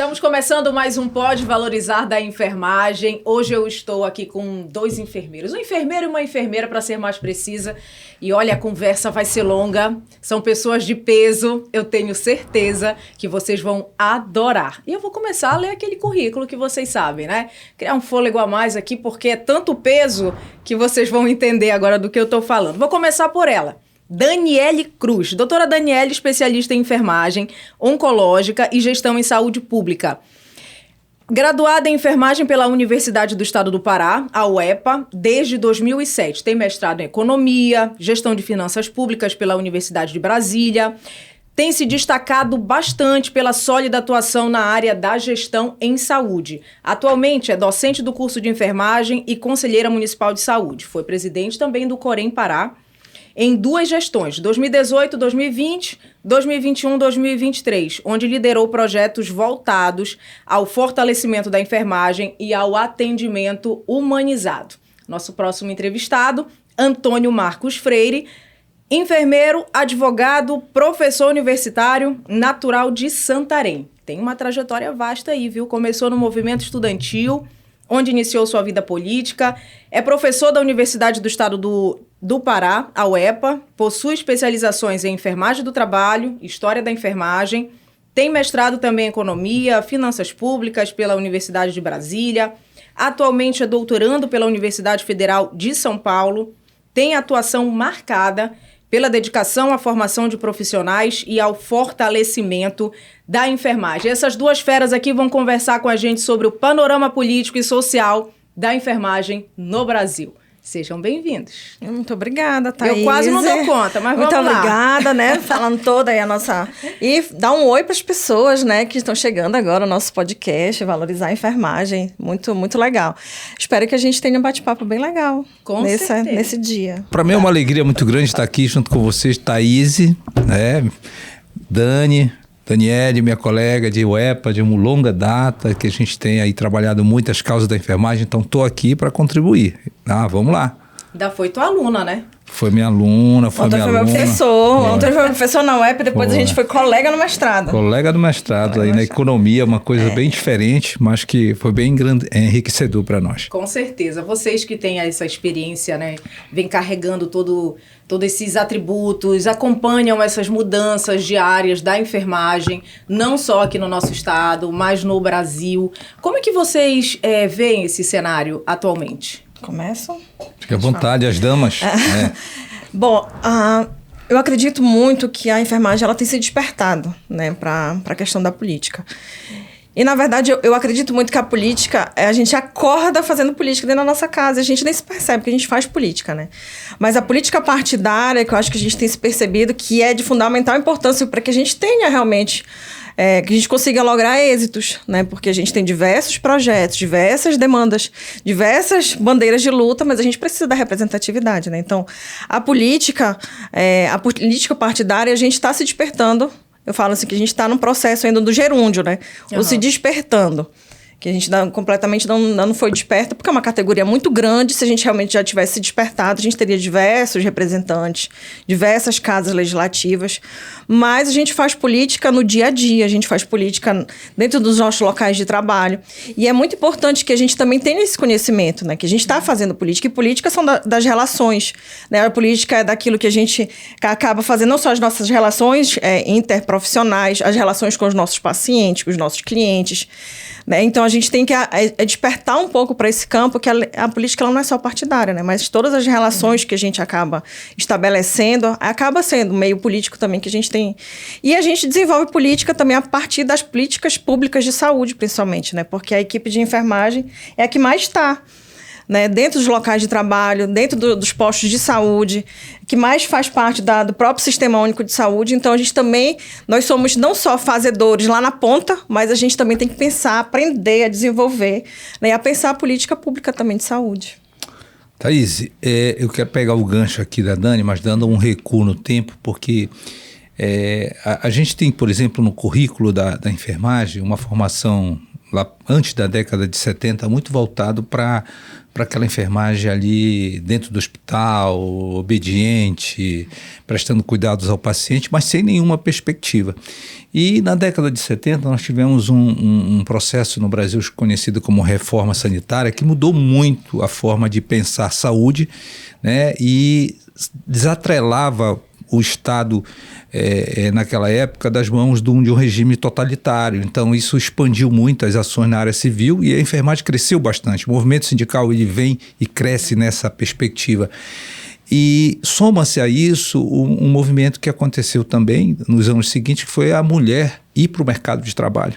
Estamos começando mais um Pode Valorizar da Enfermagem. Hoje eu estou aqui com 2 enfermeiros. Um enfermeiro e uma enfermeira, para ser mais precisa. E olha, a conversa vai ser longa. São pessoas de peso. Eu tenho certeza que vocês vão adorar. E eu vou começar a ler aquele currículo que vocês sabem, né? Criar um fôlego a mais aqui, porque é tanto peso que vocês vão entender agora do que eu estou falando. Vou começar por ela. Daniele Cruz, doutora Daniele, especialista em enfermagem, oncológica e gestão em saúde pública. Graduada em enfermagem pela Universidade do Estado do Pará, a UEPA, desde 2007. Tem mestrado em economia, gestão de finanças públicas pela Universidade de Brasília. Tem se destacado bastante pela sólida atuação na área da gestão em saúde. Atualmente é docente do curso de enfermagem e conselheira municipal de saúde. Foi presidente também do Corém Pará, em 2 gestões, 2018, 2020, 2021, 2023, onde liderou projetos voltados ao fortalecimento da enfermagem e ao atendimento humanizado. Nosso próximo entrevistado, Antônio Marcos Freire, enfermeiro, advogado, professor universitário, natural de Santarém. Tem uma trajetória vasta aí, viu? Começou no movimento estudantil, onde iniciou sua vida política, é professor da Universidade do Estado do Pará, a UEPA, possui especializações em enfermagem do trabalho, história da enfermagem, tem mestrado também em economia, finanças públicas pela Universidade de Brasília, atualmente é doutorando pela Universidade Federal de São Paulo, tem atuação marcada pela dedicação à formação de profissionais e ao fortalecimento da enfermagem. Essas 2 feras aqui vão conversar com a gente sobre o panorama político e social da enfermagem no Brasil. Sejam bem-vindos. Muito obrigada, Thaís. Eu quase não dou conta, mas vamos lá. Muito obrigada, né? Falando toda aí a nossa... E dar um oi para as pessoas, né, que estão chegando agora no nosso podcast, Valorizar a Enfermagem. Muito, muito legal. Espero que a gente tenha um bate-papo bem legal nesse dia. Para mim é uma alegria muito grande estar aqui junto com vocês, Thaís, né? Daniele, minha colega de UEPA, de uma longa data, que a gente tem aí trabalhado muitas causas da enfermagem, então estou aqui para contribuir. Vamos lá. Ainda foi tua aluna, né? Foi minha aluna, Ontem foi meu professor. Ontem foi meu professor na UEPA, depois a gente foi colega no mestrado. Colega do mestrado, aí na economia, uma coisa bem diferente, mas que foi bem enriquecedor para nós. Com certeza. Vocês que têm essa experiência, né, vem carregando todos esses atributos, acompanham essas mudanças diárias da enfermagem, não só aqui no nosso estado, mas no Brasil. Como é que vocês veem esse cenário atualmente? Começo? Fique à vontade, as damas. Bom, eu acredito muito que a enfermagem ela tem se despertado, né, para a questão da política. E, na verdade, eu acredito muito que a política, a gente acorda fazendo política dentro da nossa casa. A gente nem se percebe que a gente faz política, né? Mas a política partidária, que eu acho que a gente tem se percebido, que é de fundamental importância para que a gente tenha realmente... que a gente consiga lograr êxitos, né? Porque a gente tem diversos projetos, diversas demandas, diversas bandeiras de luta, mas a gente precisa da representatividade, né? Então, a política partidária, a gente está se despertando. Eu falo assim que a gente está num processo ainda do gerúndio, né? Ou se despertando. Que a gente completamente não foi desperta, porque é uma categoria muito grande. Se a gente realmente já tivesse se despertado, a gente teria diversos representantes, diversas casas legislativas. Mas a gente faz política no dia a dia, a gente faz política dentro dos nossos locais de trabalho. E é muito importante que a gente também tenha esse conhecimento, né? Que a gente está fazendo política. E política são das relações, né? A política é daquilo que a gente acaba fazendo, não só as nossas relações interprofissionais, as relações com os nossos pacientes, com os nossos clientes, né? Então, a gente tem que despertar um pouco para esse campo, que a política ela não é só partidária, né? Mas todas as relações que a gente acaba estabelecendo, acaba sendo meio político também que a gente tem. E a gente desenvolve política também a partir das políticas públicas de saúde, principalmente, né? Porque a equipe de enfermagem é a que mais está, né, dentro dos locais de trabalho, dentro dos postos de saúde, que mais faz parte do próprio Sistema Único de Saúde. Então, nós somos não só fazedores lá na ponta, mas a gente também tem que pensar, aprender a desenvolver, né, e a pensar a política pública também de saúde. Thaís, eu quero pegar o gancho aqui da Dani, mas dando um recuo no tempo, porque a gente tem, por exemplo, no currículo da enfermagem, uma formação lá antes da década de 70, muito voltado para aquela enfermagem ali dentro do hospital, obediente, prestando cuidados ao paciente, mas sem nenhuma perspectiva. E na década de 70 nós tivemos um processo no Brasil conhecido como reforma sanitária, que mudou muito a forma de pensar saúde, né, e desatrelava o Estado naquela época das mãos de um regime totalitário. Então isso expandiu muito as ações na área civil e a enfermagem cresceu bastante. O movimento sindical ele vem e cresce nessa perspectiva. E soma-se a isso um movimento que aconteceu também nos anos seguintes, que foi a mulher ir para o mercado de trabalho.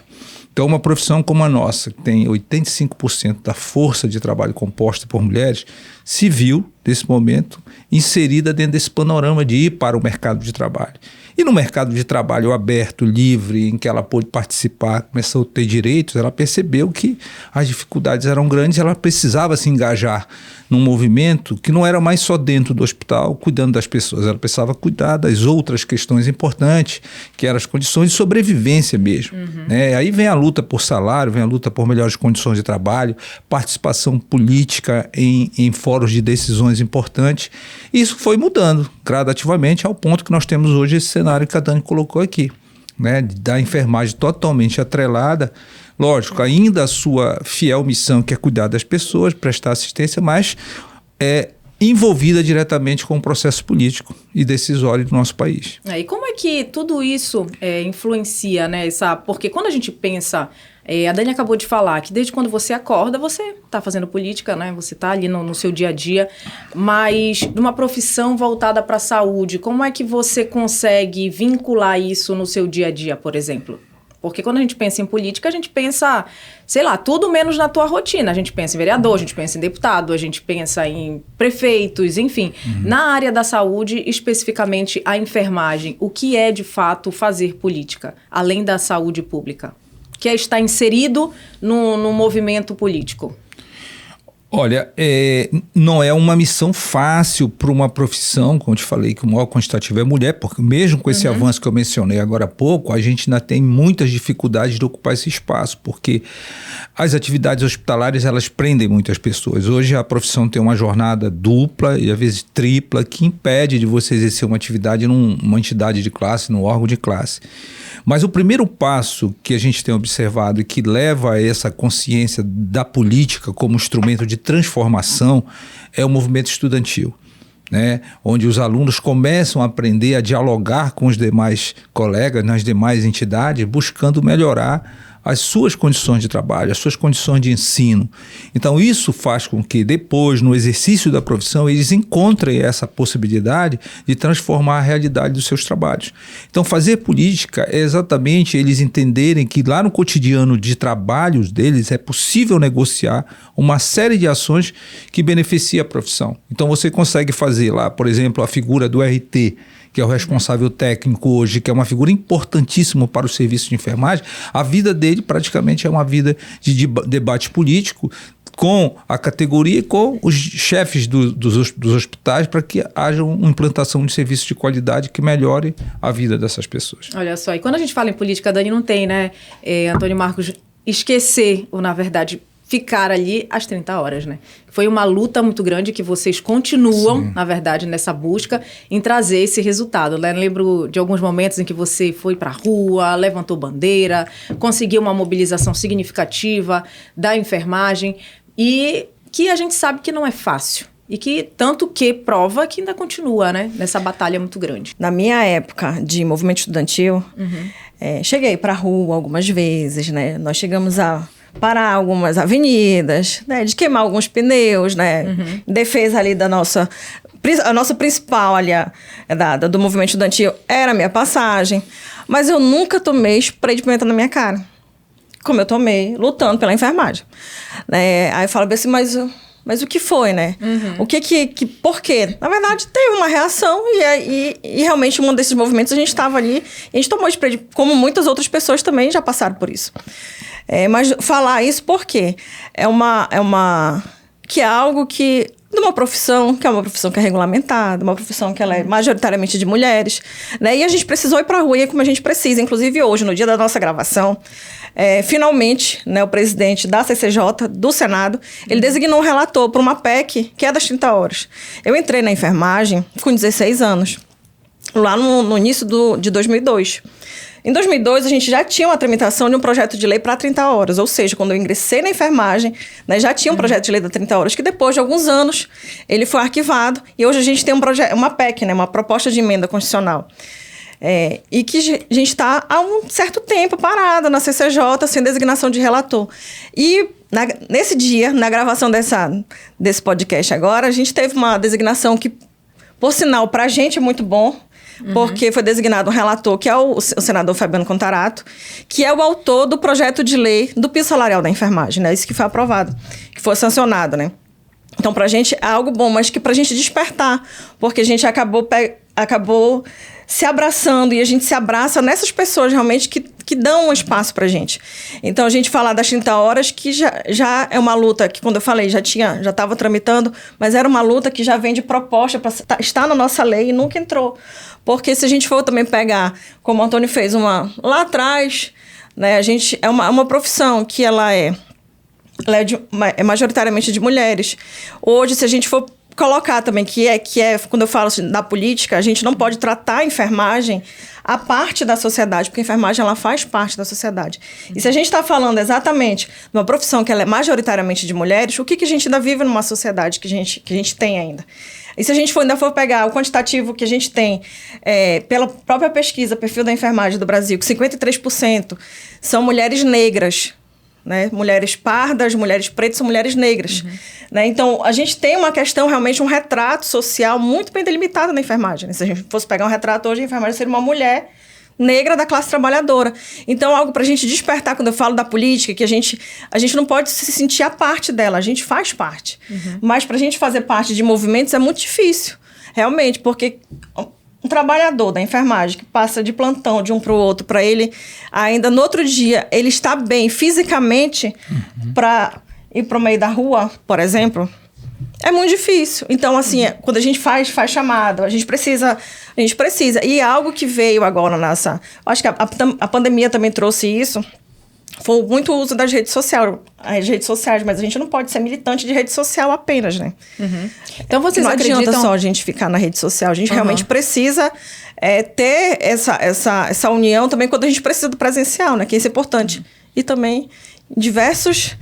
Então, uma profissão como a nossa, que tem 85% da força de trabalho composta por mulheres, se viu, nesse momento, inserida dentro desse panorama de ir para o mercado de trabalho. E no mercado de trabalho aberto, livre, em que ela pôde participar, começou a ter direitos, ela percebeu que as dificuldades eram grandes, ela precisava se engajar num movimento que não era mais só dentro do hospital, cuidando das pessoas, ela precisava cuidar das outras questões importantes, que eram as condições de sobrevivência mesmo. Né? Aí vem a luta por salário, vem a luta por melhores condições de trabalho, participação política em fóruns de decisões importantes. E isso foi mudando gradativamente ao ponto que nós temos hoje esse cenário que a Dani colocou aqui, né? Da enfermagem totalmente atrelada, lógico, ainda a sua fiel missão, que é cuidar das pessoas, prestar assistência, mas envolvida diretamente com o processo político e decisório do nosso país. E como é que tudo isso influencia, né? Porque quando a gente pensa, a Dani acabou de falar que desde quando você acorda, você está fazendo política, né? Você está ali no seu dia a dia, mas numa profissão voltada para a saúde, como é que você consegue vincular isso no seu dia a dia, por exemplo? Porque quando a gente pensa em política, a gente pensa, sei lá, tudo menos na tua rotina. A gente pensa em vereador, a gente pensa em deputado, a gente pensa em prefeitos, enfim. Na área da saúde, especificamente a enfermagem, o que é de fato fazer política, além da saúde pública? Que é estar inserido no movimento político? Olha, não é uma missão fácil para uma profissão, como eu te falei, que o maior quantitativo é mulher, porque mesmo com esse avanço que eu mencionei agora há pouco, a gente ainda tem muitas dificuldades de ocupar esse espaço, porque as atividades hospitalares, elas prendem muitas pessoas. Hoje a profissão tem uma jornada dupla e às vezes tripla, que impede de você exercer uma atividade numa entidade de classe, num órgão de classe. Mas o primeiro passo que a gente tem observado e que leva a essa consciência da política como instrumento de transformação é o movimento estudantil, né? Onde os alunos começam a aprender a dialogar com os demais colegas nas demais entidades, buscando melhorar as suas condições de trabalho, as suas condições de ensino. Então isso faz com que depois, no exercício da profissão, eles encontrem essa possibilidade de transformar a realidade dos seus trabalhos. Então fazer política é exatamente eles entenderem que lá no cotidiano de trabalhos deles é possível negociar uma série de ações que beneficia a profissão. Então você consegue fazer lá, por exemplo, a figura do RT, que é o responsável técnico hoje, que é uma figura importantíssima para o serviço de enfermagem. A vida dele praticamente é uma vida de debate político com a categoria e com os chefes dos hospitais para que haja uma implantação de serviços de qualidade que melhore a vida dessas pessoas. Olha só, e quando a gente fala em política, Dani, não tem, né, Antônio Marcos, esquecer, ou na verdade ficar ali às 30 horas, né? Foi uma luta muito grande que vocês continuam, sim, na verdade, nessa busca em trazer esse resultado, né? Lembro de alguns momentos em que você foi para a rua, levantou bandeira, conseguiu uma mobilização significativa da enfermagem e que a gente sabe que não é fácil. E que tanto que prova que ainda continua, né? Nessa batalha muito grande. Na minha época de movimento estudantil, cheguei para a rua algumas vezes, né? Nós chegamos a parar algumas avenidas, né, de queimar alguns pneus, né, defesa ali a nossa principal ali, do movimento estudantil era a minha passagem, mas eu nunca tomei spray de pimenta na minha cara, como eu tomei lutando pela enfermagem, né? Aí eu falo assim, mas o que foi, né? Por quê? Na verdade, teve uma reação e realmente um desses movimentos a gente estava ali, e a gente tomou spray, como muitas outras pessoas também já passaram por isso. Mas falar isso porque que é algo que, de uma profissão, que é uma profissão que é regulamentada, uma profissão que ela é majoritariamente de mulheres, né? E a gente precisou ir para a rua, e é como a gente precisa. Inclusive hoje, no dia da nossa gravação, finalmente, né, o presidente da CCJ, do Senado, ele designou um relator para uma PEC que é das 30 horas. Eu entrei na enfermagem com 16 anos, lá no início de 2002. Em 2002, a gente já tinha uma tramitação de um projeto de lei para 30 horas, ou seja, quando eu ingressei na enfermagem, né, já tinha um projeto de lei da 30 horas, que depois de alguns anos ele foi arquivado, e hoje a gente tem uma PEC, né, uma proposta de emenda constitucional, e que a gente está há um certo tempo parada na CCJ, sem designação de relator. E nesse dia, na gravação desse podcast agora, a gente teve uma designação que, por sinal, para a gente é muito bom, porque foi designado um relator, que é o senador Fabiano Contarato, que é o autor do projeto de lei do piso salarial da enfermagem, né? Isso que foi aprovado, que foi sancionado, né? Então, pra gente é algo bom, mas que pra gente despertar, porque a gente acabou se abraçando, e a gente se abraça nessas pessoas realmente que dão um espaço pra gente. Então, a gente falar das 30 horas, que já é uma luta que, quando eu falei, já estava tramitando, mas era uma luta que já vem de proposta para estar na nossa lei e nunca entrou. Porque se a gente for também pegar, como o Antônio fez lá atrás, né, a gente é uma profissão que ela é majoritariamente de mulheres. Hoje, se a gente for colocar também que quando eu falo assim, da política, a gente não pode tratar a enfermagem a parte da sociedade, porque a enfermagem ela faz parte da sociedade. E se a gente está falando exatamente de uma profissão que ela é majoritariamente de mulheres, o que a gente ainda vive numa sociedade que a gente tem ainda? E se a gente ainda for pegar o quantitativo que a gente tem, pela própria pesquisa, perfil da enfermagem do Brasil, que 53% são mulheres negras, né? Mulheres pardas, mulheres pretas, são mulheres negras. Né? Então, a gente tem uma questão, realmente, um retrato social muito bem delimitado na enfermagem. Né? Se a gente fosse pegar um retrato hoje, a enfermagem seria uma mulher negra da classe trabalhadora. Então, algo para a gente despertar, quando eu falo da política, que a gente não pode se sentir a parte dela, a gente faz parte. Mas para a gente fazer parte de movimentos é muito difícil, realmente, porque um trabalhador da enfermagem que passa de plantão de um para o outro, para ele, ainda no outro dia, ele está bem fisicamente para ir para o meio da rua, por exemplo, é muito difícil. Então, assim, quando a gente faz chamada, a gente precisa. E algo que veio agora acho que a pandemia também trouxe isso. Foi muito o uso das redes sociais, mas a gente não pode ser militante de rede social apenas, né? Então, vocês não acreditam... adianta só a gente ficar na rede social, a gente realmente precisa ter essa união também quando a gente precisa do presencial, né? Que isso é importante. E também diversos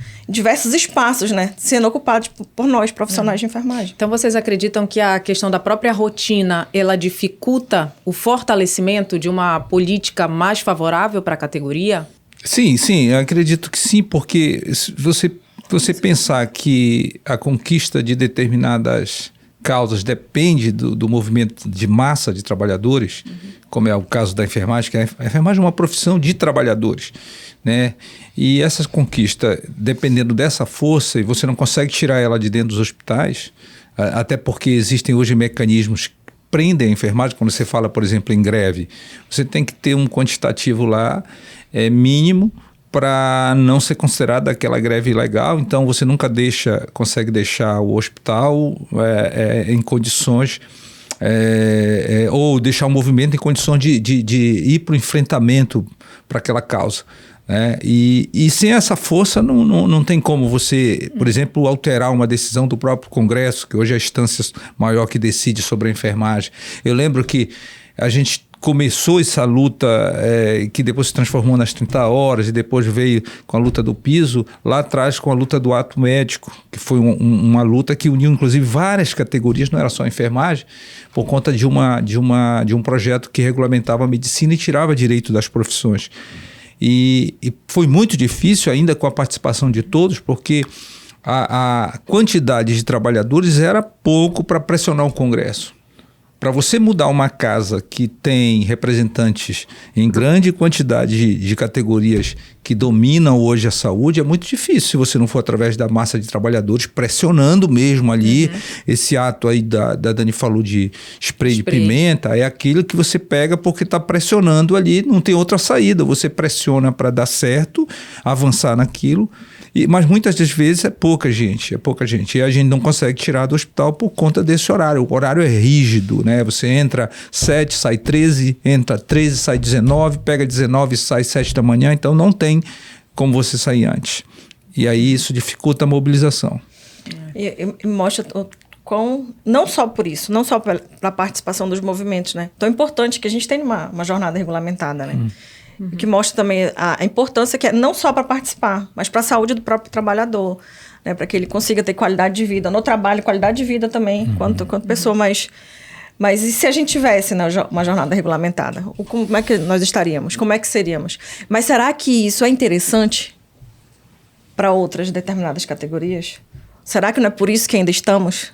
espaços, né? Sendo ocupados por nós, profissionais de enfermagem. Então, vocês acreditam que a questão da própria rotina, ela dificulta o fortalecimento de uma política mais favorável para a categoria? Sim, eu acredito que sim, porque se você pensar que a conquista de determinadas causas depende do movimento de massa de trabalhadores, como é o caso da enfermagem, que a enfermagem é uma profissão de trabalhadores, né? E essa conquista, dependendo dessa força, e você não consegue tirar ela de dentro dos hospitais, até porque existem hoje mecanismos que prendem a enfermagem. Quando você fala, por exemplo, em greve, você tem que ter um quantitativo lá mínimo para não ser considerada aquela greve ilegal. Então, você nunca consegue deixar o hospital em condições, ou deixar o movimento em condições de ir para o enfrentamento para aquela causa. E sem essa força não tem como você, por exemplo, alterar uma decisão do próprio Congresso, que hoje é a instância maior que decide sobre a enfermagem. Eu lembro que a gente começou essa luta que depois se transformou nas 30 horas e depois veio com a luta do piso, lá atrás com a luta do ato médico, que foi uma luta que uniu inclusive várias categorias, não era só a enfermagem, por conta de um projeto que regulamentava a medicina e tirava direito das profissões. E foi muito difícil ainda com a participação de todos, porque a quantidade de trabalhadores era pouco para pressionar o Congresso. Para você mudar uma casa que tem representantes em grande quantidade de categorias que dominam hoje a saúde, é muito difícil se você não for através da massa de trabalhadores pressionando mesmo ali. Esse ato aí da Dani falou de spray de pimenta, é aquilo que você pega porque está pressionando ali, não tem outra saída. Você pressiona para dar certo, avançar naquilo. Mas muitas das vezes é pouca gente. E a gente não consegue tirar do hospital por conta desse horário. O horário é rígido, né? Você entra 7, sai 13, entra 13, sai 19, pega 19 e sai 7 da manhã. Então não tem como você saía antes. E aí isso dificulta a mobilização. E mostra não só por isso, não só pela participação dos movimentos, né? Tão importante que a gente tem uma jornada regulamentada, né? Que mostra também a importância que é não só para participar, mas para a saúde do próprio trabalhador, né? Para que ele consiga ter qualidade de vida no trabalho, qualidade de vida também, quanto pessoa. Mas e se a gente tivesse, né, uma jornada regulamentada? Como é que nós estaríamos? Como é que seríamos? Mas será que isso é interessante para outras determinadas categorias? Será que não é por isso que ainda estamos?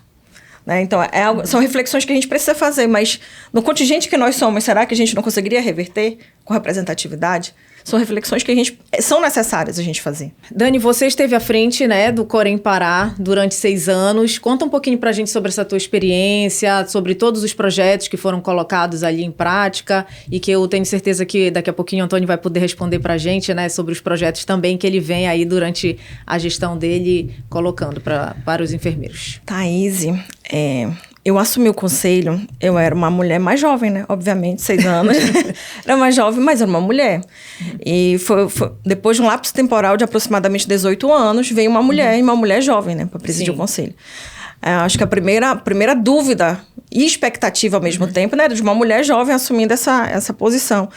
Né? Então, são reflexões que a gente precisa fazer, mas no contingente que nós somos, será que a gente não conseguiria reverter com representatividade? São reflexões que são necessárias a gente fazer. Dani, você esteve à frente, né, do Corém Pará durante 6 anos. Conta um pouquinho pra gente sobre essa tua experiência, sobre todos os projetos que foram colocados ali em prática e que eu tenho certeza que daqui a pouquinho o Antônio vai poder responder pra gente, né, sobre os projetos também que ele vem aí durante a gestão dele colocando para os enfermeiros. Thaís, eu assumi o conselho, eu era uma mulher mais jovem, né? Obviamente, 6 anos. Era mais jovem, mas era uma mulher. E foi depois de um lapso temporal de aproximadamente 18 anos, veio uma mulher, e uma mulher jovem, né? Para presidir o conselho. Acho que a primeira dúvida e expectativa ao mesmo tempo, né? Era de uma mulher jovem assumindo essa posição.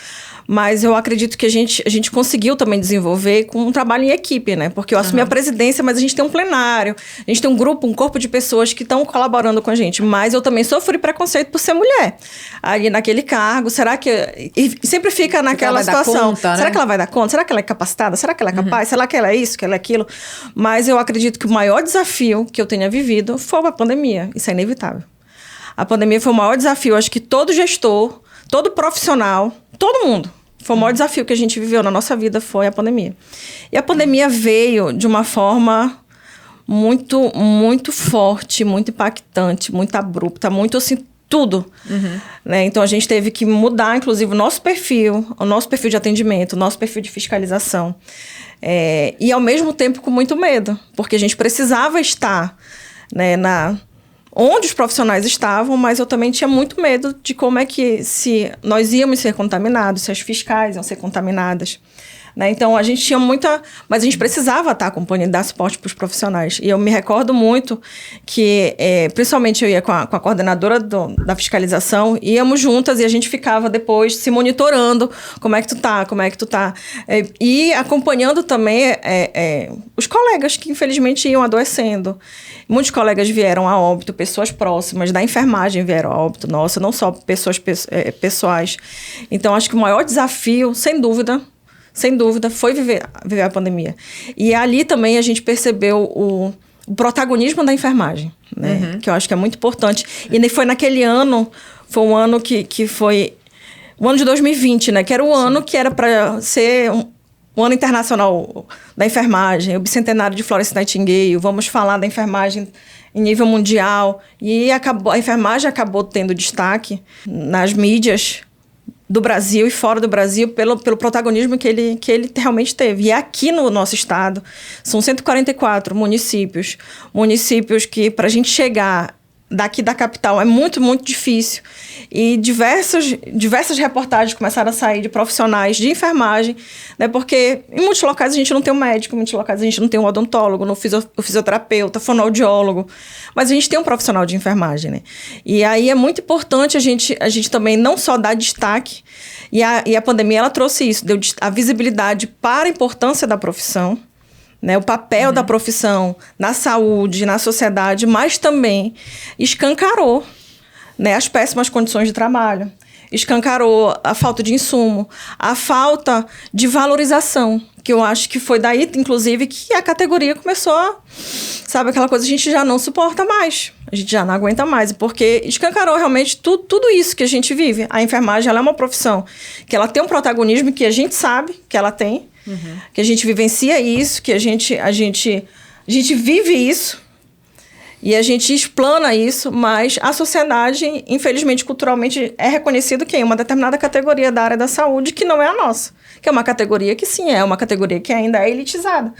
Mas eu acredito que a gente conseguiu também desenvolver com um trabalho em equipe, né? Porque eu assumi a presidência, mas a gente tem um plenário, a gente tem um corpo de pessoas que estão colaborando com a gente. Mas eu também sofri preconceito por ser mulher. Ali naquele cargo, será que... E sempre fica naquela situação. Conta, será né? que ela vai dar conta? Será que ela é capacitada? Será que ela é capaz? Será que ela é isso, que ela é aquilo? Mas eu acredito que o maior desafio que eu tenha vivido foi a pandemia. Isso é inevitável. A pandemia foi o maior desafio. Acho que todo gestor, todo profissional, todo mundo. Foi o maior desafio que a gente viveu na nossa vida, foi a pandemia. E a pandemia veio de uma forma muito, muito forte, muito impactante, muito abrupta, muito assim, tudo. Né? Então, a gente teve que mudar, inclusive, o nosso perfil de atendimento, o nosso perfil de fiscalização. E, ao mesmo tempo, com muito medo, porque a gente precisava estar, né, onde os profissionais estavam, mas eu também tinha muito medo de como é que se nós íamos ser contaminados, se as fiscais iam ser contaminadas. Né? Então, a gente tinha mas a gente precisava estar acompanhando, dar suporte para os profissionais. E eu me recordo muito que, principalmente eu ia com a coordenadora da fiscalização, íamos juntas e a gente ficava depois se monitorando, como é que tu tá. E acompanhando também os colegas que, infelizmente, iam adoecendo. Muitos colegas vieram a óbito, pessoas próximas da enfermagem vieram a óbito, nossa, não só pessoas pessoais. Então, acho que o maior desafio, sem dúvida, foi viver a pandemia. E ali também a gente percebeu o protagonismo da enfermagem, né? Que eu acho que é muito importante. E foi naquele ano, foi um ano que foi o ano de 2020, né? Que era o ano que era para ser o ano internacional da enfermagem, o bicentenário de Florence Nightingale, vamos falar da enfermagem em nível mundial. E a enfermagem acabou tendo destaque nas mídias do Brasil e fora do Brasil pelo protagonismo que ele realmente teve. E aqui no nosso estado, são 144 municípios que, para a gente chegar daqui da capital, é muito, muito difícil. E diversas reportagens começaram a sair de profissionais de enfermagem, né? Porque em muitos locais a gente não tem um médico, em muitos locais a gente não tem um odontólogo, o fisioterapeuta, fonoaudiólogo, mas a gente tem um profissional de enfermagem, né? E aí é muito importante a gente também não só dar destaque, e a pandemia ela trouxe isso, deu a visibilidade para a importância da profissão, né, o papel da profissão na saúde, na sociedade, mas também escancarou, né, as péssimas condições de trabalho, escancarou a falta de insumo, a falta de valorização, que eu acho que foi daí, inclusive, que a categoria começou sabe, aquela coisa, a gente já não suporta mais, a gente já não aguenta mais, porque escancarou realmente tudo isso que a gente vive. A enfermagem, ela é uma profissão que ela tem um protagonismo que a gente sabe que ela tem, que a gente vivencia isso, que a gente vive isso e a gente explana isso, mas a sociedade, infelizmente, culturalmente, é reconhecido que é uma determinada categoria da área da saúde que não é a nossa, que é uma categoria que sim, é uma categoria que ainda é elitizada.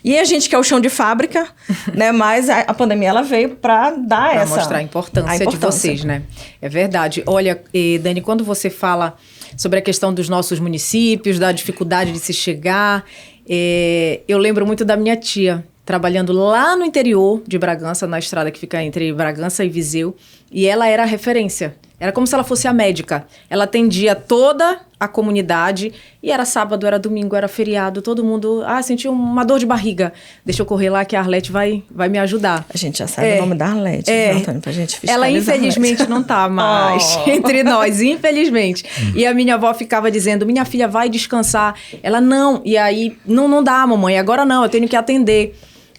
E a gente que é o chão de fábrica, né? Mas a pandemia ela veio para dar pra mostrar a importância de vocês, né? É verdade. Olha, Dani, quando você fala sobre a questão dos nossos municípios, da dificuldade de se chegar, Eu lembro muito da minha tia, trabalhando lá no interior de Bragança, na estrada que fica entre Bragança e Viseu, e ela era a referência. Era como se ela fosse a médica. Ela atendia toda a comunidade, e era sábado, era domingo, era feriado, todo mundo, sentiu uma dor de barriga. Deixa eu correr lá que a Arlete vai me ajudar. A gente já sabe o nome da Arlete, Antônio, pra gente fiscalizar. Ela infelizmente não tá mais entre nós, infelizmente. E a minha avó ficava dizendo, minha filha vai descansar. Ela, não, e aí, não dá, mamãe, agora não, eu tenho que atender.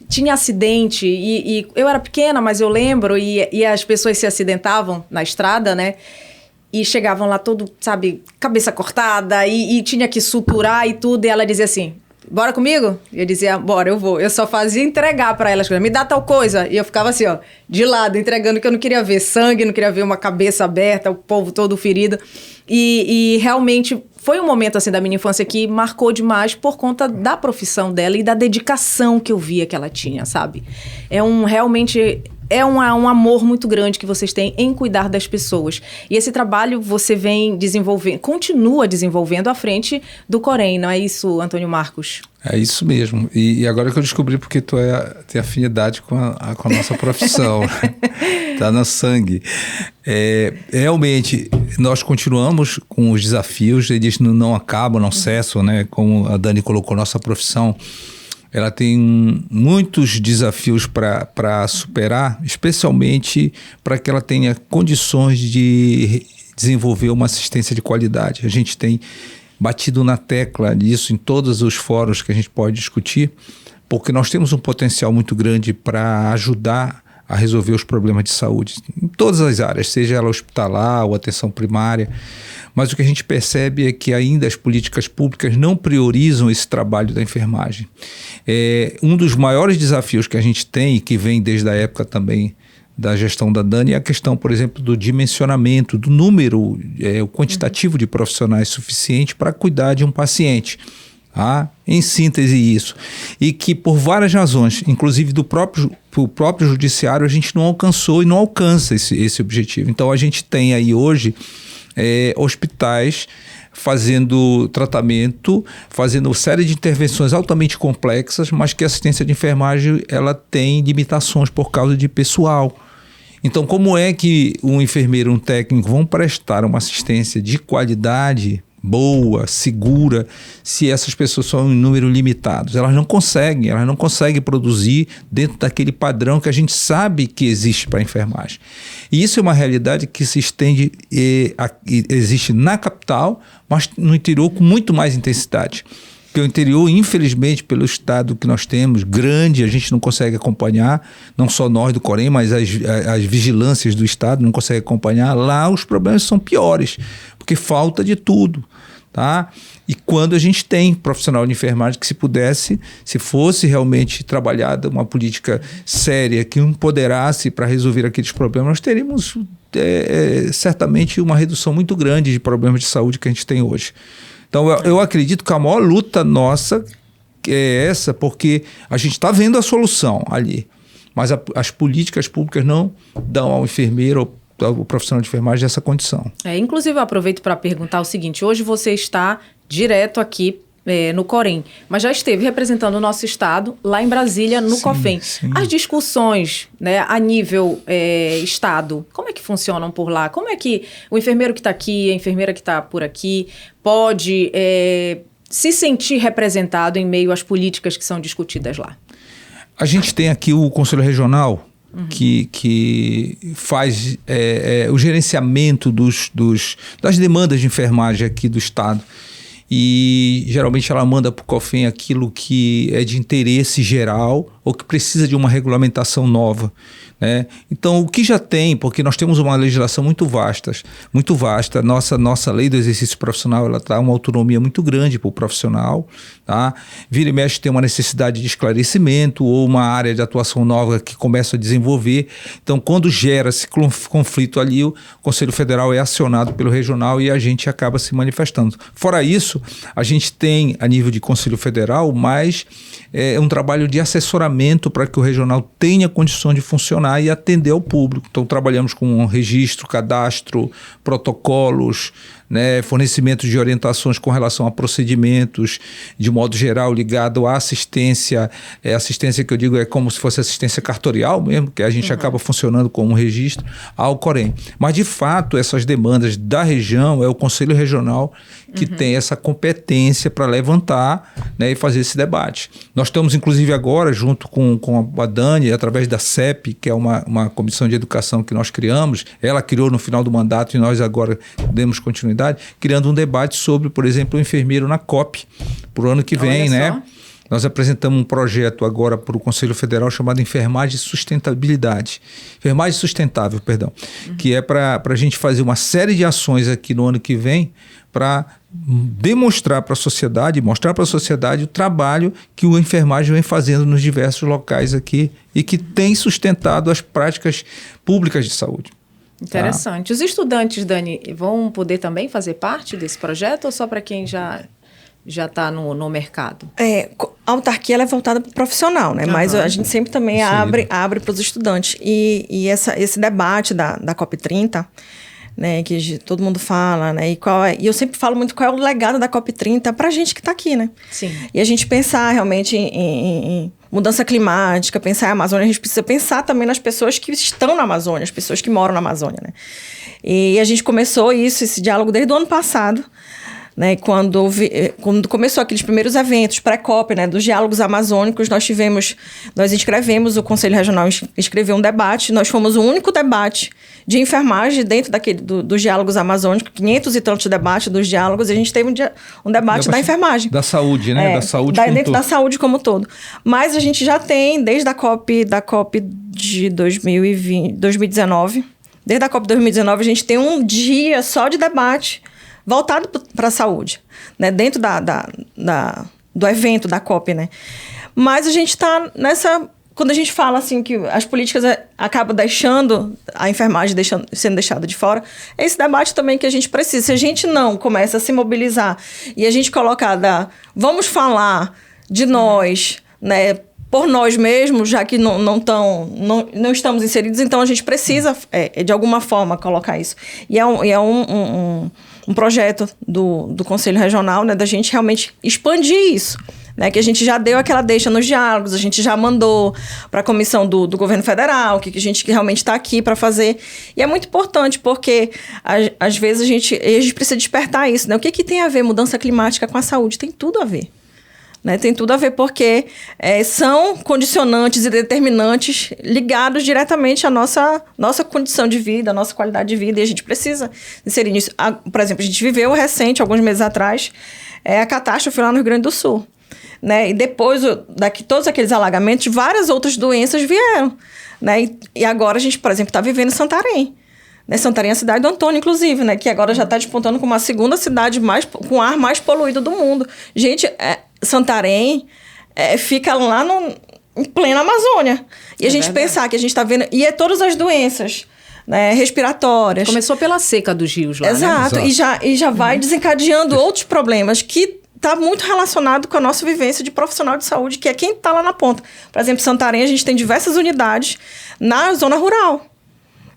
Tinha acidente, e eu era pequena, mas eu lembro, e as pessoas se acidentavam na estrada, né? E chegavam lá todo, sabe, cabeça cortada, e tinha que suturar e tudo, e ela dizia assim, bora comigo? E eu dizia, bora, eu vou. Eu só fazia entregar pra elas, me dá tal coisa. E eu ficava assim, ó, de lado, entregando, que eu não queria ver sangue, não queria ver uma cabeça aberta, o povo todo ferido. E realmente foi um momento, assim, da minha infância que marcou demais por conta da profissão dela e da dedicação que eu via que ela tinha, sabe? Realmente... É um amor muito grande que vocês têm em cuidar das pessoas. E esse trabalho você vem desenvolvendo, continua desenvolvendo à frente do Corém, não é isso, Antônio Marcos? É isso mesmo. E agora que eu descobri porque tu tem afinidade com a nossa profissão. Tá no sangue. Realmente, nós continuamos com os desafios, eles não acabam, não cessam, né? Como a Dani colocou, nossa profissão, ela tem muitos desafios para superar, especialmente para que ela tenha condições de desenvolver uma assistência de qualidade. A gente tem batido na tecla disso em todos os fóruns que a gente pode discutir, porque nós temos um potencial muito grande para ajudar a resolver os problemas de saúde, em todas as áreas, seja ela hospitalar ou atenção primária. Mas o que a gente percebe é que ainda as políticas públicas não priorizam esse trabalho da enfermagem. Um dos maiores desafios que a gente tem, e que vem desde a época também da gestão da Dani, é a questão, por exemplo, do dimensionamento, do número, o quantitativo de profissionais suficiente para cuidar de um paciente. Em síntese isso, e que por várias razões, inclusive do próprio judiciário, a gente não alcançou e não alcança esse objetivo. Então a gente tem aí hoje hospitais fazendo tratamento, fazendo série de intervenções altamente complexas, mas que a assistência de enfermagem ela tem limitações por causa de pessoal. Então como é que um enfermeiro, um técnico vão prestar uma assistência de qualidade boa, segura, se essas pessoas são em número limitado? Elas não conseguem produzir dentro daquele padrão que a gente sabe que existe para a enfermagem. E isso é uma realidade que se estende, existe na capital, mas no interior com muito mais intensidade. Porque o interior, infelizmente, pelo estado que nós temos, grande, a gente não consegue acompanhar, não só nós do Corém, mas as vigilâncias do estado não conseguem acompanhar. Lá os problemas são piores, porque falta de tudo. Tá? E quando a gente tem profissional de enfermagem que se fosse realmente trabalhada uma política séria que empoderasse para resolver aqueles problemas, nós teríamos certamente uma redução muito grande de problemas de saúde que a gente tem hoje. Então eu acredito que a maior luta nossa é essa, porque a gente está vendo a solução ali, mas as políticas públicas não dão ao enfermeiro o profissional de enfermagem essa condição. Inclusive, eu aproveito para perguntar o seguinte, hoje você está direto aqui no Corém, mas já esteve representando o nosso estado lá em Brasília, no COFEM. Sim. As discussões, né, a nível estado, como é que funcionam por lá? Como é que o enfermeiro que está aqui, a enfermeira que está por aqui, pode se sentir representado em meio às políticas que são discutidas lá? A gente tem aqui o Conselho Regional, que faz o gerenciamento das demandas de enfermagem aqui do estado. E geralmente ela manda para o COFEM aquilo que é de interesse geral ou que precisa de uma regulamentação nova, né? Então, o que já tem, porque nós temos uma legislação muito vasta, nossa lei do exercício profissional, ela dá uma autonomia muito grande para o profissional, tá? Vira e mexe tem uma necessidade de esclarecimento ou uma área de atuação nova que começa a desenvolver. Então, quando gera esse conflito ali, o Conselho Federal é acionado pelo regional e a gente acaba se manifestando. Fora isso, a gente tem, a nível de Conselho Federal, mais um trabalho de assessoramento fundamento para que o regional tenha condição de funcionar e atender ao público. Então, trabalhamos com registro, cadastro, protocolos, né, fornecimento de orientações com relação a procedimentos, de modo geral, ligado à assistência. Assistência que eu digo é como se fosse assistência cartorial mesmo, que a gente acaba funcionando como um registro ao Corém. Mas, de fato, essas demandas da região, é o Conselho Regional que tem essa competência para levantar, né, e fazer esse debate. Nós estamos, inclusive, agora, junto com a Dani, através da CEP, que é uma comissão de educação que nós criamos, ela criou no final do mandato e nós agora demos continuidade, criando um debate sobre, por exemplo, o enfermeiro na COP, para o ano que vem, né? Nós apresentamos um projeto agora para o Conselho Federal chamado Enfermagem Sustentabilidade. Enfermagem Sustentável, perdão. Que é para a gente fazer uma série de ações aqui no ano que vem para demonstrar para a sociedade, mostrar para a sociedade o trabalho que o enfermagem vem fazendo nos diversos locais aqui e que tem sustentado as práticas públicas de saúde. Interessante. Os estudantes, Dani, vão poder também fazer parte desse projeto ou só para quem já está no mercado? A autarquia ela é voltada para o profissional, né? Mas a gente sempre também abre para os estudantes. E esse debate da COP30, né, que todo mundo fala, né? E eu sempre falo muito qual é o legado da COP30 para a gente que está aqui, né? Sim. E a gente pensar realmente em mudança climática, pensar em Amazônia, a gente precisa pensar também nas pessoas que estão na Amazônia, as pessoas que moram na Amazônia, né? E a gente começou esse diálogo desde o ano passado, né, quando começou aqueles primeiros eventos pré-COP, né, dos diálogos amazônicos, nós inscrevemos, o Conselho Regional inscreveu um debate, nós fomos o único debate de enfermagem dentro dos diálogos amazônicos, 500 e tantos debates dos diálogos, e a gente teve um debate da enfermagem. Da saúde, né? Da saúde dentro da saúde como todo. Mas a gente já tem, desde a COP de 2019, desde a COP 2019, a gente tem um dia só de debate voltado para a saúde, né? Dentro do evento da COP, né? Mas a gente está nessa... Quando a gente fala assim que as políticas acabam deixando a enfermagem sendo deixada de fora, é esse debate também que a gente precisa. Se a gente não começa a se mobilizar e a gente colocar vamos falar de nós, né, por nós mesmos, já que não estamos inseridos, então a gente precisa, de alguma forma, colocar isso. E é um projeto do Conselho Regional, né, da gente realmente expandir isso, né, que a gente já deu aquela deixa nos diálogos, a gente já mandou para a comissão do governo federal, que a gente realmente está aqui para fazer. E é muito importante, porque às vezes a gente precisa despertar isso, né? O que tem a ver mudança climática com a saúde? Tem tudo a ver. Né? Tem tudo a ver porque são condicionantes e determinantes ligados diretamente à nossa condição de vida, à nossa qualidade de vida, e a gente precisa inserir nisso. Por exemplo, a gente viveu alguns meses atrás, a catástrofe lá no Rio Grande do Sul. Né? E depois todos aqueles alagamentos, várias outras doenças vieram. Né? E agora a gente, por exemplo, está vivendo em Santarém. Né? Santarém é a cidade do Antônio, inclusive, né? Que agora já está despontando como a segunda cidade com ar mais poluído do mundo. Gente, Santarém fica lá em plena Amazônia. E a gente pensar que a gente está vendo... E todas as doenças, né, respiratórias. Começou pela seca dos rios lá, Exato. né? E já vai desencadeando outros problemas que está muito relacionado com a nossa vivência de profissional de saúde, que é quem está lá na ponta. Por exemplo, em Santarém, a gente tem diversas unidades na zona rural.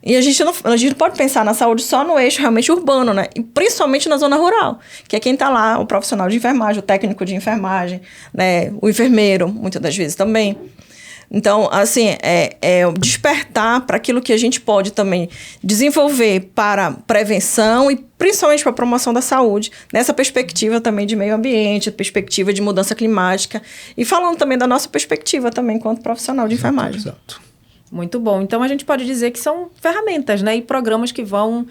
E a gente não pode pensar na saúde só no eixo realmente urbano, né? E principalmente na zona rural, que é quem está lá, o profissional de enfermagem, o técnico de enfermagem, né? O enfermeiro, muitas das vezes também. Então, assim, despertar para aquilo que a gente pode também desenvolver para prevenção e principalmente para a promoção da saúde, nessa perspectiva também de meio ambiente, perspectiva de mudança climática, e falando também da nossa perspectiva também enquanto profissional de enfermagem. Exato. Muito bom. Então, a gente pode dizer que são ferramentas, né? E programas que vão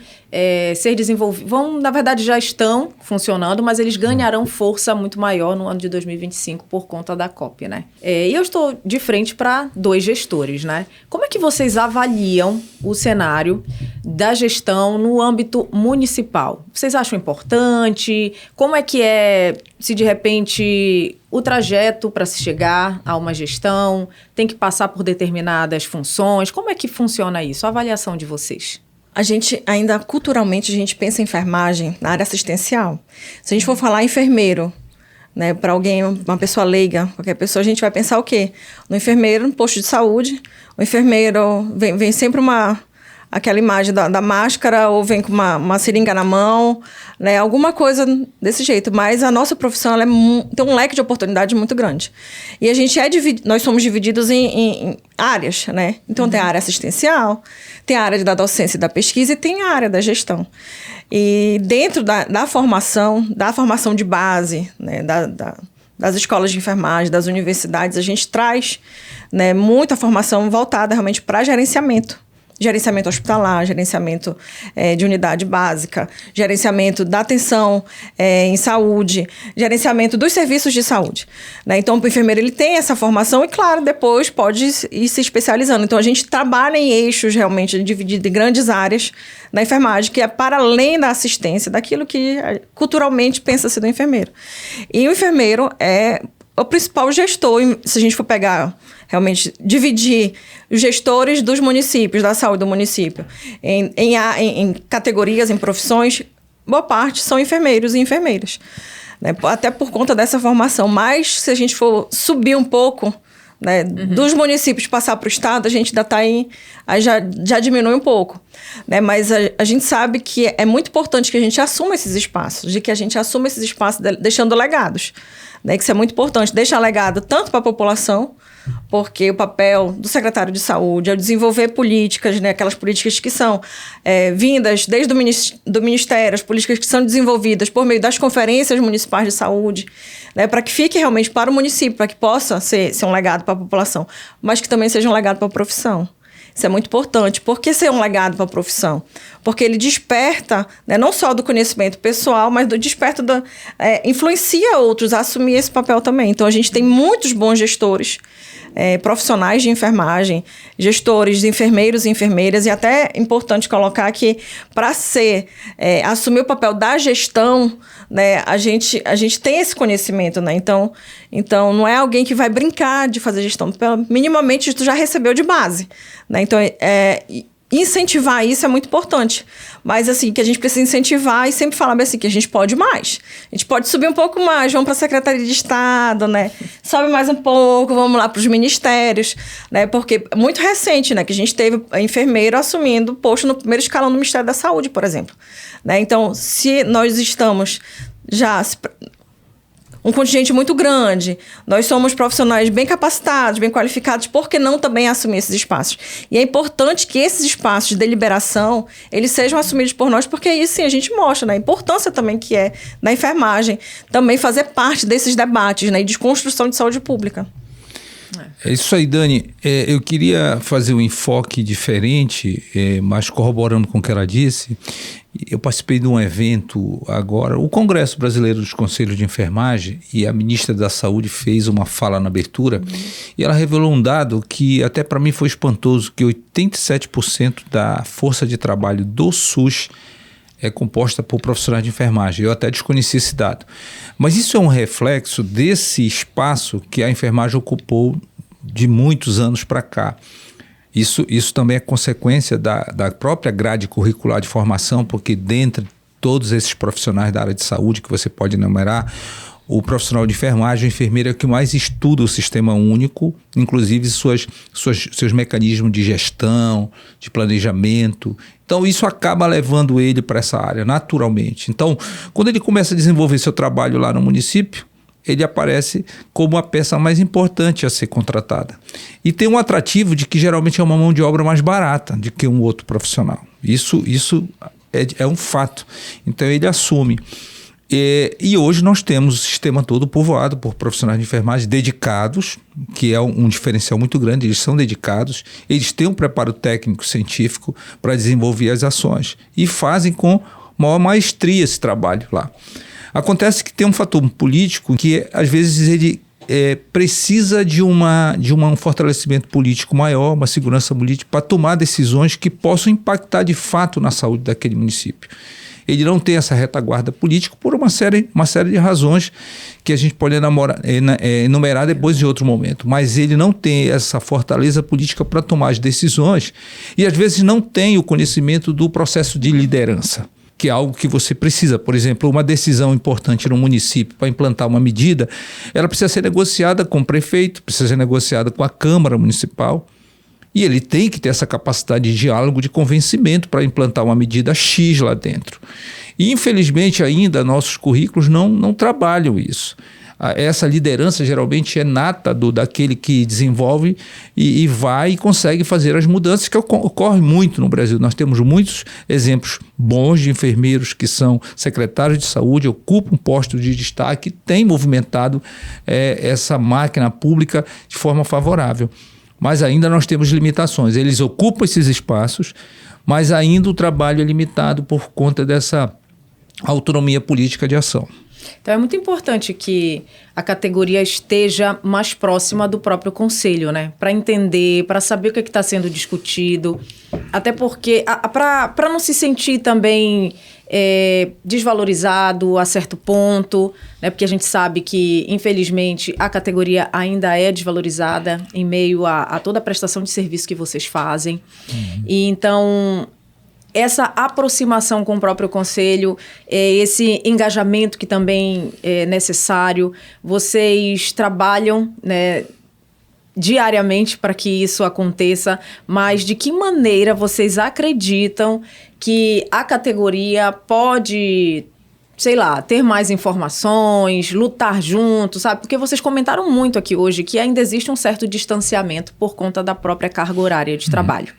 ser desenvolvidos, na verdade, já estão funcionando, mas eles ganharão força muito maior no ano de 2025 por conta da COP, né? E eu estou de frente para 2 gestores, né? Como é que vocês avaliam o cenário da gestão no âmbito municipal? Vocês acham importante? Como é que se de repente o trajeto para se chegar a uma gestão tem que passar por determinadas funções? Como é que funciona isso? A avaliação de vocês? A gente ainda, culturalmente, a gente pensa em enfermagem na área assistencial. Se a gente for falar enfermeiro, né, para alguém, uma pessoa leiga, qualquer pessoa, a gente vai pensar o quê? No enfermeiro, no posto de saúde, o enfermeiro vem sempre aquela imagem da máscara, ou vem com uma seringa na mão, né? Alguma coisa desse jeito. Mas a nossa profissão ela tem um leque de oportunidades muito grande. E a gente nós somos divididos em áreas, né? Então tem a área assistencial, tem a área da docência e da pesquisa e tem a área da gestão. E dentro da formação de base, né? Das escolas de enfermagem, das universidades, a gente traz, né, muita formação voltada realmente para gerenciamento hospitalar, gerenciamento de unidade básica, gerenciamento da atenção em saúde, gerenciamento dos serviços de saúde, né? Então, o enfermeiro ele tem essa formação e, claro, depois pode ir se especializando. Então, a gente trabalha em eixos realmente divididos em grandes áreas da enfermagem, que é para além da assistência, daquilo que culturalmente pensa-se do enfermeiro. E o enfermeiro é o principal gestor, se a gente for pegar, realmente, dividir os gestores dos municípios, da saúde do município, em categorias, em profissões, boa parte são enfermeiros e enfermeiras, né? Até por conta dessa formação. Mas, se a gente for subir um pouco, né, dos municípios passar para o estado, a gente ainda está aí já diminui um pouco, né? Mas a gente sabe que é muito importante que a gente assuma esses espaços, deixando legados, né? Que isso é muito importante, deixar legado tanto para a população, porque o papel do secretário de saúde é desenvolver políticas, né, aquelas políticas que são vindas desde do Ministério, as políticas que são desenvolvidas por meio das conferências municipais de saúde, né, para que fique realmente para o município, para que possa ser um legado para a população, mas que também seja um legado para a profissão. Isso é muito importante. Por que ser um legado para a profissão? Porque ele desperta, né, não só do conhecimento pessoal, mas influencia outros a assumir esse papel também. Então, a gente tem muitos bons gestores, profissionais de enfermagem, gestores de enfermeiros e enfermeiras, e até é importante colocar que para assumir o papel da gestão, né, a gente tem esse conhecimento, né? Então não é alguém que vai brincar de fazer gestão, minimamente tu já recebeu de base, né? Então incentivar isso é muito importante, mas assim, que a gente precisa incentivar e sempre falar assim, que a gente pode mais, a gente pode subir um pouco mais, vamos para a Secretaria de Estado, né? Sobe mais um pouco, vamos lá para os ministérios, né? Porque é muito recente, né, que a gente teve a enfermeira assumindo posto no primeiro escalão do Ministério da Saúde, por exemplo, né? Então, se nós estamos já um contingente muito grande, nós somos profissionais bem capacitados, bem qualificados, por que não também assumir esses espaços? E é importante que esses espaços de deliberação, eles sejam assumidos por nós, porque aí sim a gente mostra, né, a importância também que é da enfermagem, também fazer parte desses debates, né, e de construção de saúde pública. É isso aí, Dani. Eu queria fazer um enfoque diferente, mas corroborando com o que ela disse. Eu participei de um evento agora, o Congresso Brasileiro dos Conselhos de Enfermagem, e a ministra da Saúde fez uma fala na abertura, e ela revelou um dado que até para mim foi espantoso, que 87% da força de trabalho do SUS é composta por profissionais de enfermagem. Eu até desconheci esse dado. Mas isso é um reflexo desse espaço que a enfermagem ocupou de muitos anos para cá. Isso também é consequência da própria grade curricular de formação, porque dentre todos esses profissionais da área de saúde que você pode enumerar, o profissional de enfermagem, o enfermeiro é o que mais estuda o sistema único, inclusive seus mecanismos de gestão, de planejamento. Então, isso acaba levando ele para essa área, naturalmente. Então, quando ele começa a desenvolver seu trabalho lá no município, ele aparece como a peça mais importante a ser contratada. E tem um atrativo de que geralmente é uma mão de obra mais barata do que um outro profissional. Isso é um fato. Então, ele assume. E hoje nós temos o sistema todo povoado por profissionais de enfermagem dedicados, que é um diferencial muito grande. Eles são dedicados, eles têm um preparo técnico científico para desenvolver as ações e fazem com maior maestria esse trabalho lá. Acontece que tem um fator político que às vezes ele precisa de um fortalecimento político maior, uma segurança política para tomar decisões que possam impactar de fato na saúde daquele município. Ele não tem essa retaguarda política por uma série de razões que a gente pode enumerar depois em outro momento. Mas ele não tem essa fortaleza política para tomar as decisões e às vezes não tem o conhecimento do processo de liderança. que é algo que você precisa. Por exemplo, uma decisão importante no município para implantar uma medida, ela precisa ser negociada com o prefeito, precisa ser negociada com a Câmara Municipal, e ele tem que ter essa capacidade de diálogo, de convencimento para implantar uma medida X lá dentro. E, infelizmente, ainda nossos currículos não trabalham isso. Essa liderança geralmente é nata daquele que desenvolve e vai e consegue fazer as mudanças que ocorrem muito no Brasil. Nós temos muitos exemplos bons de enfermeiros que são secretários de saúde, ocupam postos de destaque, têm movimentado essa máquina pública de forma favorável. Mas ainda nós temos limitações. Eles ocupam esses espaços, mas ainda o trabalho é limitado por conta dessa autonomia política de ação. Então, é muito importante que a categoria esteja mais próxima do próprio conselho, né? Para entender, para saber o que está sendo discutido. Até porque, para não se sentir também desvalorizado a certo ponto, né? Porque a gente sabe que, infelizmente, a categoria ainda é desvalorizada em meio a toda a prestação de serviço que vocês fazem. E então, essa aproximação com o próprio conselho, esse engajamento que também é necessário, vocês trabalham, né, diariamente para que isso aconteça, mas de que maneira vocês acreditam que a categoria pode, sei lá, ter mais informações, lutar junto, sabe? Porque vocês comentaram muito aqui hoje que ainda existe um certo distanciamento por conta da própria carga horária de trabalho.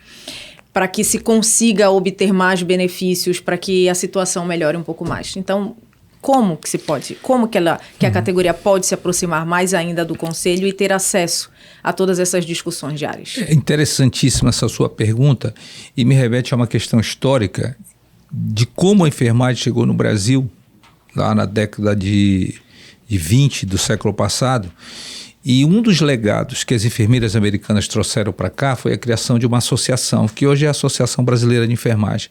Para que se consiga obter mais benefícios, para que a situação melhore um pouco mais. Então, como que se pode, que a categoria pode se aproximar mais ainda do conselho e ter acesso a todas essas discussões diárias? É interessantíssima essa sua pergunta e me remete a uma questão histórica de como a enfermagem chegou no Brasil, lá na década de 20 do século passado. E um dos legados que as enfermeiras americanas trouxeram para cá foi a criação de uma associação, que hoje é a Associação Brasileira de Enfermagem,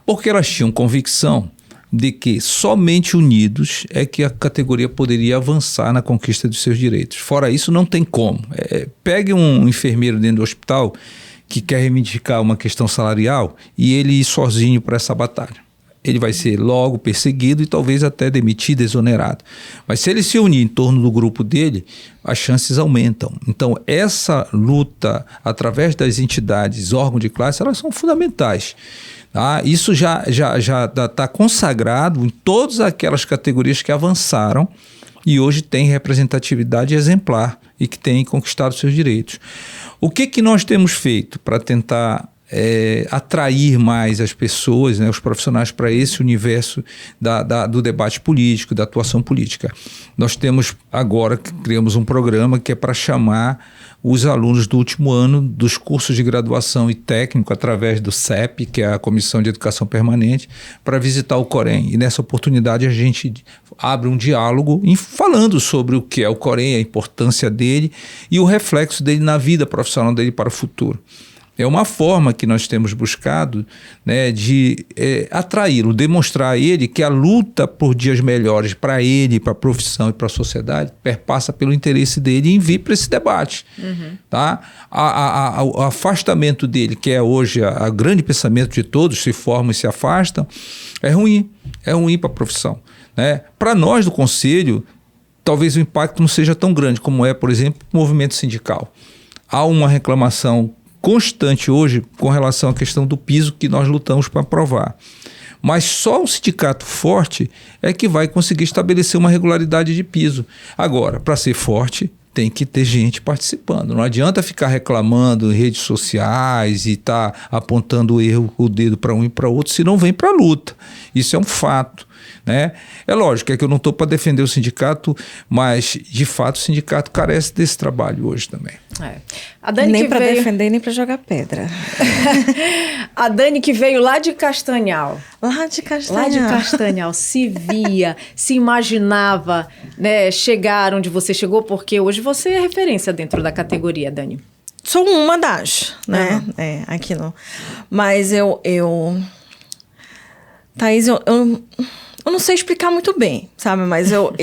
porque elas tinham convicção de que somente unidos é que a categoria poderia avançar na conquista dos seus direitos. Fora isso, não tem como. Pegue um enfermeiro dentro do hospital que quer reivindicar uma questão salarial e ele ir sozinho para essa batalha. Ele vai ser logo perseguido e talvez até demitido, exonerado. Mas se ele se unir em torno do grupo dele, as chances aumentam. Então, essa luta através das entidades, órgãos de classe, elas são fundamentais. Tá? Isso já está consagrado em todas aquelas categorias que avançaram e hoje tem representatividade exemplar e que têm conquistado seus direitos. O que nós temos feito para tentar atrair mais as pessoas, né, os profissionais para esse universo do debate político, da atuação política? Nós temos agora, criamos um programa que é para chamar os alunos do último ano dos cursos de graduação e técnico através do CEP, que é a Comissão de Educação Permanente, para visitar o Corém. E nessa oportunidade a gente abre um diálogo falando sobre o que é o Corém, a importância dele e o reflexo dele na vida profissional dele para o futuro. É uma forma que nós temos buscado, né, de atraí-lo, demonstrar a ele que a luta por dias melhores para ele, para a profissão e para a sociedade perpassa pelo interesse dele em vir para esse debate. Tá? O afastamento dele, que é hoje o grande pensamento de todos, se formam e se afastam, é ruim para a profissão. Né? Para nós do Conselho, talvez o impacto não seja tão grande como é, por exemplo, o movimento sindical. Há uma reclamação constante hoje com relação à questão do piso que nós lutamos para aprovar. Mas só um sindicato forte é que vai conseguir estabelecer uma regularidade de piso. Agora, para ser forte, tem que ter gente participando. Não adianta ficar reclamando em redes sociais e estar apontando o dedo para um e para outro, se não vem para a luta. Isso é um fato. Né? É lógico, que eu não estou para defender o sindicato, mas de fato o sindicato carece desse trabalho hoje também. A Dani nem para defender, nem para jogar pedra. A Dani que veio lá de Castanhal. Lá de Castanhal, se via, se imaginava, né, chegar onde você chegou, porque hoje você é referência dentro da categoria, Dani. Sou uma das, né? Aqui não. Mas Thaís, eu Eu não sei explicar muito bem, sabe? Mas eu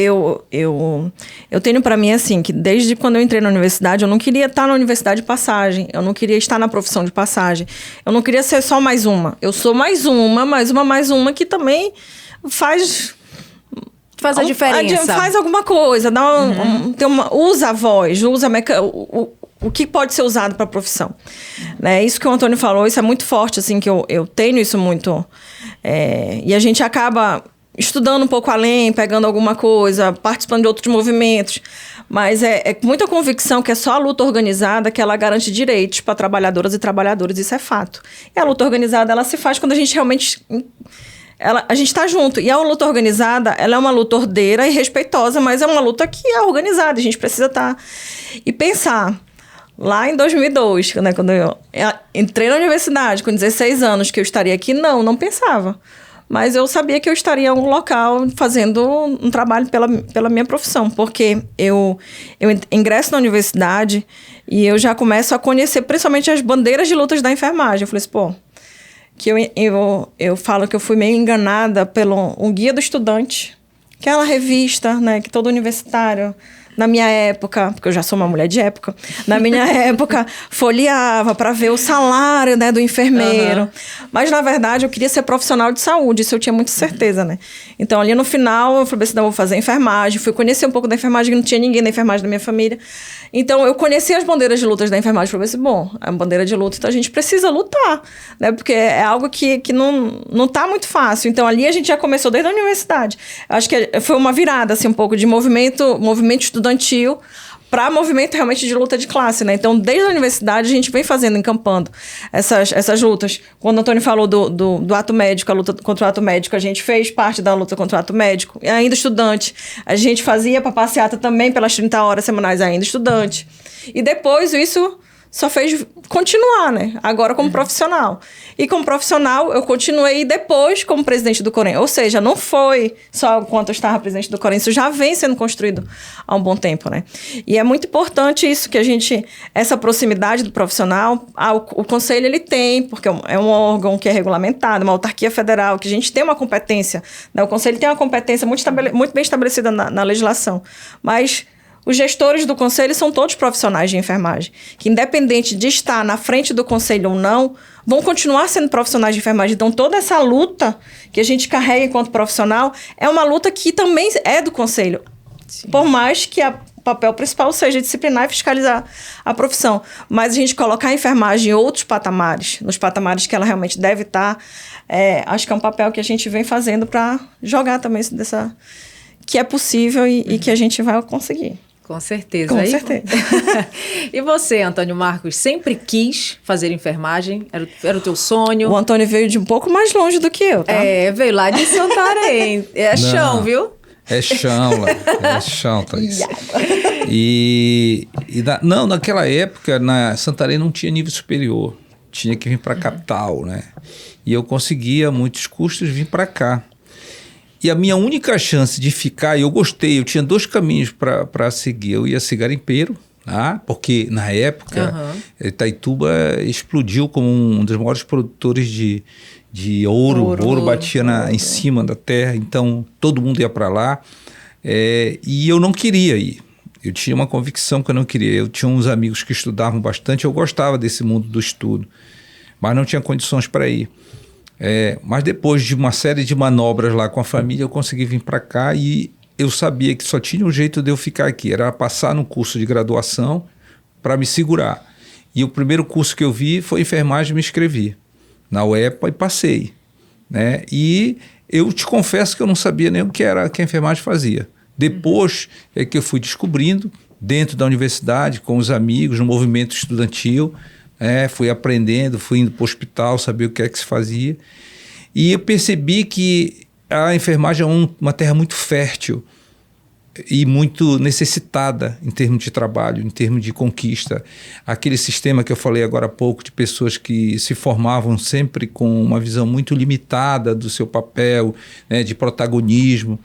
tenho para mim, assim, que desde quando eu entrei na universidade, eu não queria estar na universidade de passagem. Eu não queria estar na profissão de passagem. Eu não queria ser só mais uma. Eu sou mais uma que também faz a diferença. Faz alguma coisa, usa a voz, usa o que pode ser usado para a profissão. Né? Isso que o Antônio falou, isso é muito forte, assim, que eu tenho isso muito. E a gente acaba estudando um pouco além, pegando alguma coisa, participando de outros movimentos. Mas é com muita convicção que é só a luta organizada que ela garante direitos para trabalhadoras e trabalhadores, isso é fato. E a luta organizada, ela se faz quando a gente realmente... a gente está junto. E a luta organizada, ela é uma luta ordeira e respeitosa, mas é uma luta que é organizada. A gente precisa estar... E pensar... Lá em 2002, né, quando eu entrei na universidade com 16 anos, que eu estaria aqui, não pensava. Mas eu sabia que eu estaria em algum local fazendo um trabalho pela minha profissão, porque eu ingresso na universidade e eu já começo a conhecer principalmente as bandeiras de lutas da enfermagem. Eu falei assim, que eu falo que eu fui meio enganada pelo um Guia do Estudante, aquela revista, né, que todo universitário... Na minha época, porque eu já sou uma mulher de época, na minha época, folheava para ver o salário, né, do enfermeiro. Mas, na verdade, eu queria ser profissional de saúde, isso eu tinha muita certeza, né? Então, ali no final, eu falei assim, não, vou fazer enfermagem. Fui conhecer um pouco da enfermagem, que não tinha ninguém da enfermagem da minha família. Então, eu conheci as bandeiras de lutas da enfermagem. Falei assim, é uma bandeira de luta, então a gente precisa lutar, né? Porque é algo que não tá muito fácil. Então, ali a gente já começou desde a universidade. Acho que foi uma virada, assim, um pouco de movimento estudantil para movimento realmente de luta de classe, né? Então, desde a universidade, a gente vem encampando essas lutas. Quando o Antônio falou do ato médico, a luta contra o ato médico, a gente fez parte da luta contra o ato médico, e ainda estudante. A gente fazia passeata também pelas 30 horas semanais, ainda estudante. E depois, isso só fez continuar, né? Agora como profissional. E como profissional, eu continuei depois como presidente do Corém. Ou seja, não foi só enquanto eu estava presidente do Corém, isso já vem sendo construído há um bom tempo, né? E é muito importante isso, que essa proximidade do profissional, o conselho ele tem, porque é um órgão que é regulamentado, uma autarquia federal, que a gente tem uma competência, né? O conselho tem uma competência muito bem estabelecida na legislação, mas... Os gestores do conselho são todos profissionais de enfermagem, que independente de estar na frente do conselho ou não, vão continuar sendo profissionais de enfermagem. Então, toda essa luta que a gente carrega enquanto profissional é uma luta que também é do conselho. Sim. Por mais que o papel principal seja disciplinar e fiscalizar a profissão. Mas a gente colocar a enfermagem em outros patamares, nos patamares que ela realmente deve estar, acho que é um papel que a gente vem fazendo para jogar também que é possível e que a gente vai conseguir. Com certeza. Com certeza. E você, Antônio Marcos, sempre quis fazer enfermagem? Era o teu sonho? O Antônio veio de um pouco mais longe do que eu, tá? Veio lá de Santarém. Chão, viu? É chão, lá. É chão, Thaís. Naquela época, na Santarém não tinha nível superior. Tinha que vir para a capital, né? E eu conseguia, a muitos custos, vir para cá. E a minha única chance de ficar, eu gostei, eu tinha 2 caminhos para seguir. Eu ia ser garimpeiro, porque na época Itaituba explodiu como um dos maiores produtores de ouro. Ouro batia em cima da terra, então todo mundo ia para lá. E eu não queria ir. Eu tinha uma convicção que eu não queria. Eu tinha uns amigos que estudavam bastante, eu gostava desse mundo do estudo, mas não tinha condições para ir. Mas depois de uma série de manobras lá com a família, eu consegui vir para cá e eu sabia que só tinha um jeito de eu ficar aqui, era passar no curso de graduação para me segurar. E o primeiro curso que eu vi foi enfermagem, me inscrevi na UEPA e passei, né? E eu te confesso que eu não sabia nem o que a enfermagem fazia. Depois é que eu fui descobrindo, dentro da universidade, com os amigos, no movimento estudantil, fui aprendendo, fui indo para o hospital, saber o que é que se fazia. E eu percebi que a enfermagem é uma terra muito fértil e muito necessitada em termos de trabalho, em termos de conquista. Aquele sistema que eu falei agora há pouco, de pessoas que se formavam sempre com uma visão muito limitada do seu papel, né, de protagonismo.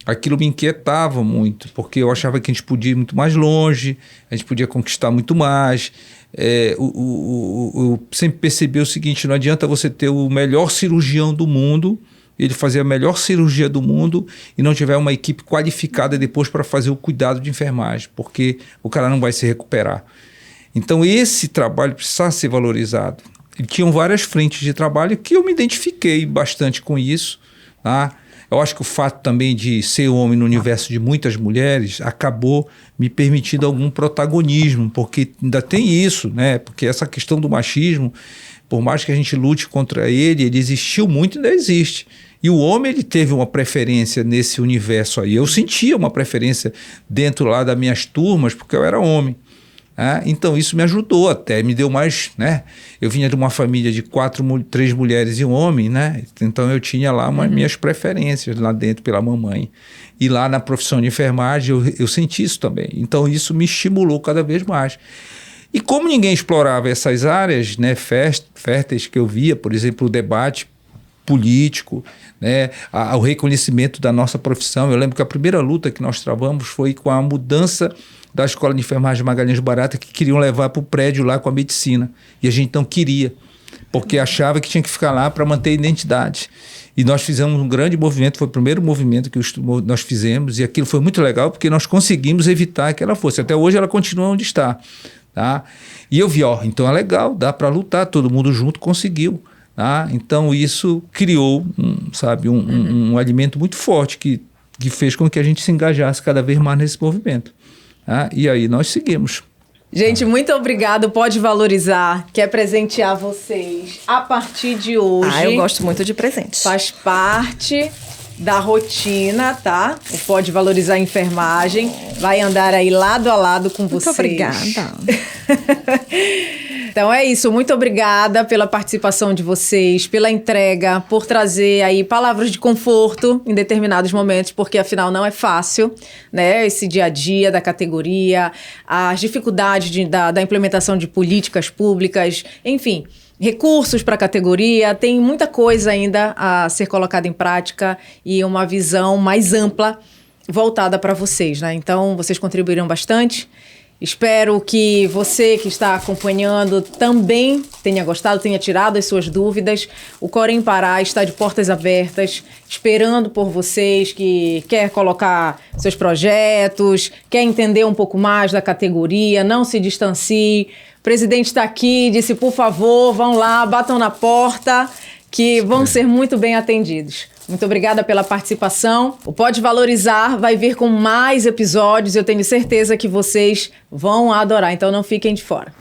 Aquilo me inquietava muito, porque eu achava que a gente podia ir muito mais longe, a gente podia conquistar muito mais. Eu sempre percebi o seguinte: não adianta você ter o melhor cirurgião do mundo, ele fazer a melhor cirurgia do mundo e não tiver uma equipe qualificada depois para fazer o cuidado de enfermagem, porque o cara não vai se recuperar. Então esse trabalho precisa ser valorizado. E tinham várias frentes de trabalho que eu me identifiquei bastante com isso, tá? Eu acho que o fato também de ser homem no universo de muitas mulheres acabou me permitindo algum protagonismo, porque ainda tem isso, né? Porque essa questão do machismo, por mais que a gente lute contra ele existiu muito e ainda existe. E o homem, ele teve uma preferência nesse universo aí. Eu sentia uma preferência dentro lá das minhas turmas, porque eu era homem. Então isso me ajudou até, me deu mais, né? Eu vinha de uma família de 3 mulheres e um homem, né? Então eu tinha lá minhas preferências lá dentro pela mamãe. E lá na profissão de enfermagem eu senti isso também. Então isso me estimulou cada vez mais. E como ninguém explorava essas áreas, né, férteis que eu via, por exemplo, o debate político, né, o reconhecimento da nossa profissão. Eu lembro que a primeira luta que nós travamos foi com a mudança da Escola de Enfermagem Magalhães Barata, que queriam levar para o prédio lá com a medicina. E a gente não queria, porque achava que tinha que ficar lá para manter a identidade. E nós fizemos um grande movimento, foi o primeiro movimento que nós fizemos, e aquilo foi muito legal, porque nós conseguimos evitar que ela fosse. Até hoje ela continua onde está. Tá? E eu vi, então é legal, dá para lutar, todo mundo junto conseguiu. Tá? Então isso criou, um alimento muito forte que fez com que a gente se engajasse cada vez mais nesse movimento. E aí nós seguimos. Gente, muito obrigado. Pode Valorizar. Quer presentear vocês a partir de hoje. Eu gosto muito de presentes. Faz parte da rotina, tá? O Pode Valorizar a Enfermagem. Vai andar aí lado a lado com vocês. Muito obrigada. Então é isso, muito obrigada pela participação de vocês, pela entrega, por trazer aí palavras de conforto em determinados momentos, porque afinal não é fácil, né? Esse dia a dia da categoria, as dificuldades da implementação de políticas públicas, enfim, recursos para a categoria, tem muita coisa ainda a ser colocada em prática e uma visão mais ampla voltada para vocês, né? Então vocês contribuíram bastante. Espero que você que está acompanhando também tenha gostado, tenha tirado as suas dúvidas. O Corém Pará está de portas abertas, esperando por vocês que quer colocar seus projetos, quer entender um pouco mais da categoria, não se distancie. O presidente está aqui, disse, por favor, vão lá, batam na porta, que vão ser muito bem atendidos. Muito obrigada pela participação. O Pode Valorizar vai vir com mais episódios. Eu tenho certeza que vocês vão adorar, então não fiquem de fora.